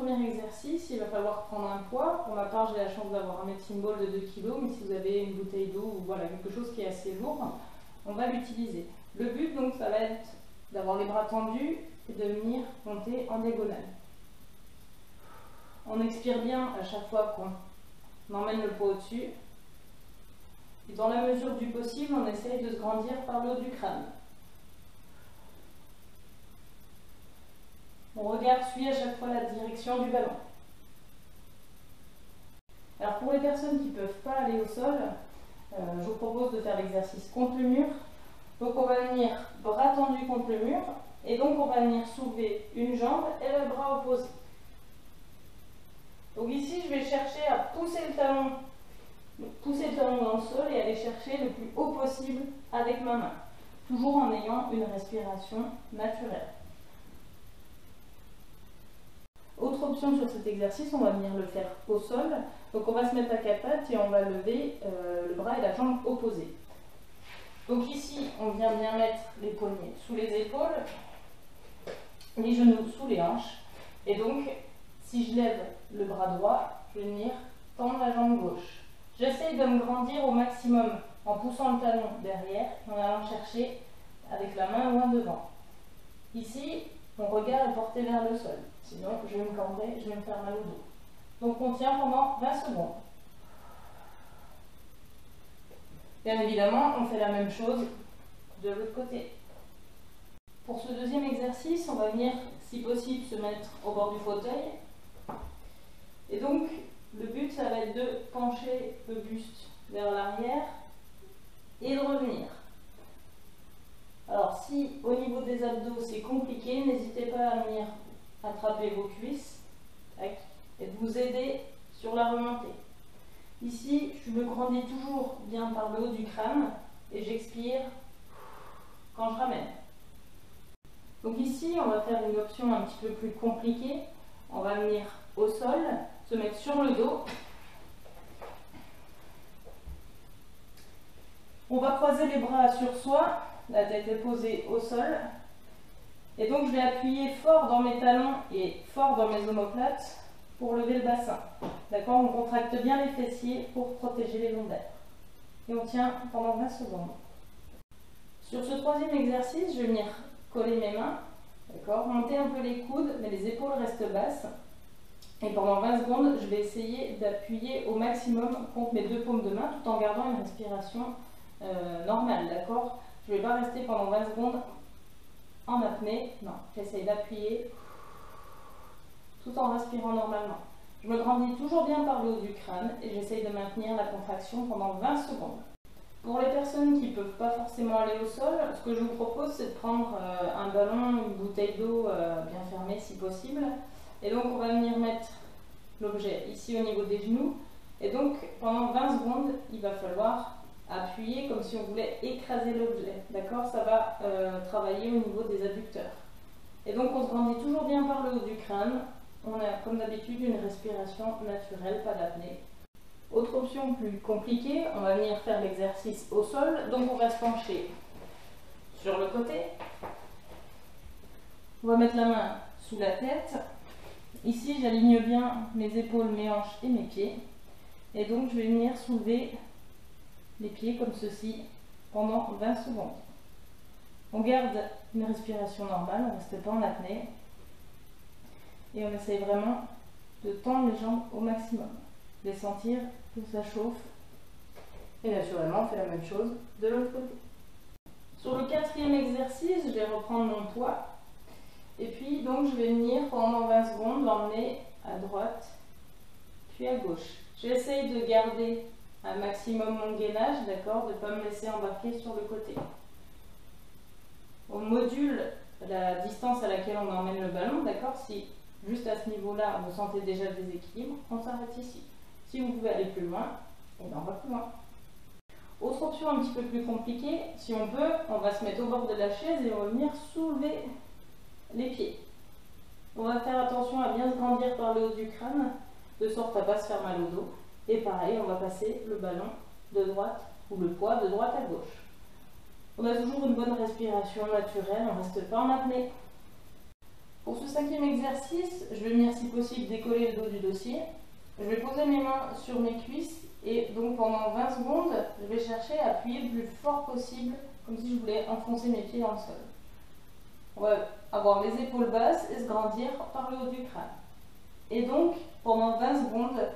premier exercice, il va falloir prendre un poids. Pour ma part, j'ai la chance d'avoir un medicine ball de 2 kg, mais si vous avez une bouteille d'eau ou voilà, quelque chose qui est assez lourd, on va l'utiliser. Le but, donc, ça va être d'avoir les bras tendus et de venir monter en diagonale. On expire bien à chaque fois qu'on emmène le poids au-dessus. Et dans la mesure du possible, on essaye de se grandir par le haut du crâne. Mon regard suit à chaque fois la direction du ballon. Alors pour les personnes qui ne peuvent pas aller au sol, je vous propose de faire l'exercice contre le mur. Donc on va venir bras tendus contre le mur et donc on va venir soulever une jambe et le bras opposé. Donc ici je vais chercher à pousser le talon dans le sol et aller chercher le plus haut possible avec ma main, toujours en ayant une respiration naturelle. Autre option sur cet exercice, on va venir le faire au sol. Donc on va se mettre à quatre pattes et on va lever le bras et la jambe opposée. Donc ici, on vient bien mettre les poignets sous les épaules, les genoux sous les hanches. Et donc, si je lève le bras droit, je vais venir tendre la jambe gauche. J'essaye de me grandir au maximum en poussant le talon derrière et en allant chercher avec la main loin devant. Ici, mon regard est porté vers le sol. Sinon, je vais me cambrer, je vais me faire mal au dos. Donc, on tient pendant 20 secondes. Bien évidemment, on fait la même chose de l'autre côté. Pour ce deuxième exercice, on va venir, si possible, se mettre au bord du fauteuil. Et donc, le but, ça va être de pencher le buste vers l'arrière et de revenir. Alors, si au niveau des abdos, c'est compliqué, n'hésitez pas à venir attraper vos cuisses et de vous aider sur la remontée. Ici, je me grandis toujours bien par le haut du crâne et j'expire quand je ramène. Donc ici, on va faire une option un petit peu plus compliquée. On va venir au sol, se mettre sur le dos. On va croiser les bras sur soi, la tête est posée au sol. Et donc je vais appuyer fort dans mes talons et fort dans mes omoplates pour lever le bassin. D'accord? On contracte bien les fessiers pour protéger les lombaires. Et on tient pendant 20 secondes. Sur ce troisième exercice, je vais venir coller mes mains. D'accord? Monter un peu les coudes, mais les épaules restent basses. Et pendant 20 secondes, je vais essayer d'appuyer au maximum contre mes deux paumes de main tout en gardant une respiration normale. D'accord? Je ne vais pas rester pendant 20 secondes en apnée. Non, j'essaye d'appuyer tout en respirant normalement. Je me grandis toujours bien par le haut du crâne et j'essaye de maintenir la contraction pendant 20 secondes. Pour les personnes qui ne peuvent pas forcément aller au sol, ce que je vous propose, c'est de prendre un ballon, une bouteille d'eau bien fermée si possible. Et donc on va venir mettre l'objet ici au niveau des genoux. Et donc pendant 20 secondes, il va falloir appuyer comme si on voulait écraser l'objet. D'accord? Ça va travailler au niveau des adducteurs. Et donc on se grandit toujours bien par le haut du crâne. On a comme d'habitude une respiration naturelle, pas d'apnée. Autre option plus compliquée, on va venir faire l'exercice au sol. Donc on va se pencher sur le côté. On va mettre la main sous la tête. Ici j'aligne bien mes épaules, mes hanches et mes pieds. Et donc je vais venir soulever les pieds comme ceci pendant 20 secondes. On garde une respiration normale, on ne reste pas en apnée. Et on essaye vraiment de tendre les jambes au maximum, les sentir que ça chauffe. Et naturellement, on fait la même chose de l'autre côté. Sur le quatrième exercice, je vais reprendre mon poids. Et puis, donc, je vais venir pendant 20 secondes l'emmener à droite, puis à gauche. J'essaye de garder un maximum mon gainage, d'accord, de ne pas me laisser embarquer sur le côté. On module la distance à laquelle on emmène le ballon, d'accord. Si juste à ce niveau-là, vous sentez déjà le déséquilibre, on s'arrête ici. Si vous pouvez aller plus loin, et bien on va plus loin. Autre option un petit peu plus compliquée, si on peut, on va se mettre au bord de la chaise et on va venir soulever les pieds. On va faire attention à bien se grandir par le haut du crâne, de sorte à ne pas se faire mal au dos. Et pareil, on va passer le ballon de droite, ou le poids de droite à gauche. On a toujours une bonne respiration naturelle, on ne reste pas en apnée. Pour ce 5e exercice, je vais venir si possible décoller le dos du dossier. Je vais poser mes mains sur mes cuisses et donc pendant 20 secondes, je vais chercher à appuyer le plus fort possible, comme si je voulais enfoncer mes pieds dans le sol. On va avoir les épaules basses et se grandir par le haut du crâne. Et donc, pendant 20 secondes,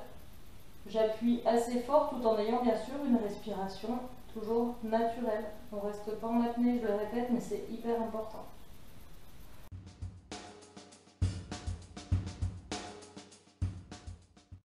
j'appuie assez fort tout en ayant bien sûr une respiration toujours naturelle. On ne reste pas en apnée, je le répète, mais c'est hyper important.